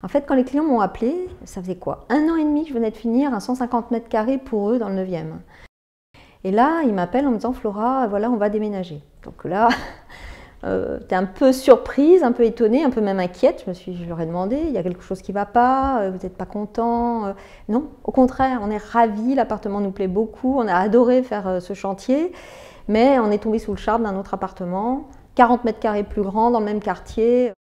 En fait, quand les clients m'ont appelé, ça faisait quoi? 1 an et demi que je venais de finir un 150 mètres carrés pour eux dans le 9e. Et là, ils m'appellent en me disant « Flora, voilà, on va déménager ». Donc là, j'étais un peu surprise, un peu étonnée, un peu même inquiète. Je leur ai demandé, il y a quelque chose qui ne va pas, vous n'êtes pas content? Non, au contraire, on est ravis, l'appartement nous plaît beaucoup, on a adoré faire ce chantier, mais on est tombé sous le charme d'un autre appartement, 40 mètres carrés plus grand, dans le même quartier.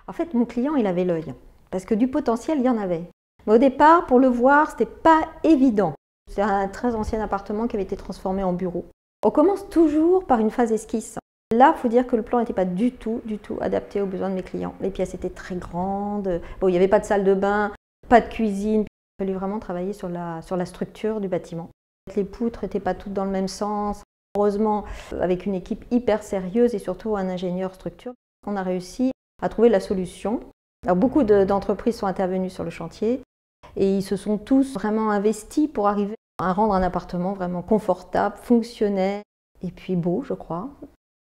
En fait, mon client, il avait l'œil, parce que du potentiel, il y en avait. Mais au départ, pour le voir, ce n'était pas évident. C'est un très ancien appartement qui avait été transformé en bureau. On commence toujours par une phase esquisse. Là, il faut dire que le plan n'était pas du tout adapté aux besoins de mes clients. Les pièces étaient très grandes, bon, il n'y avait pas de salle de bain, pas de cuisine. Il fallait vraiment travailler sur la structure du bâtiment. Les poutres n'étaient pas toutes dans le même sens. Heureusement, avec une équipe hyper sérieuse et surtout un ingénieur structure, on a réussi à trouver la solution. Alors, beaucoup d'entreprises sont intervenues sur le chantier et ils se sont tous vraiment investis pour arriver à rendre un appartement vraiment confortable, fonctionnel et puis beau, je crois.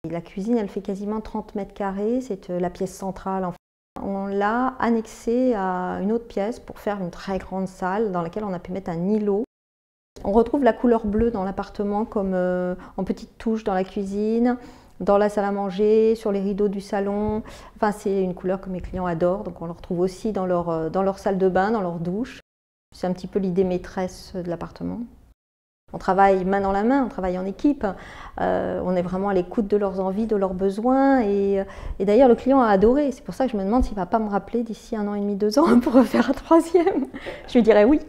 Et la cuisine, elle fait quasiment 30 mètres carrés, c'est la pièce centrale. On l'a annexée à une autre pièce pour faire une très grande salle dans laquelle on a pu mettre un îlot. On retrouve la couleur bleue dans l'appartement comme en petites touches dans la cuisine, dans la salle à manger, sur les rideaux du salon. Enfin, c'est une couleur que mes clients adorent, donc on le retrouve aussi dans leur salle de bain, dans leur douche. C'est un petit peu l'idée maîtresse de l'appartement. On travaille main dans la main, on travaille en équipe, on est vraiment à l'écoute de leurs envies, de leurs besoins et d'ailleurs le client a adoré. C'est pour ça que je me demande s'il ne va pas me rappeler d'ici 1 an et demi, 2 ans pour refaire un 3e. Je lui dirais oui.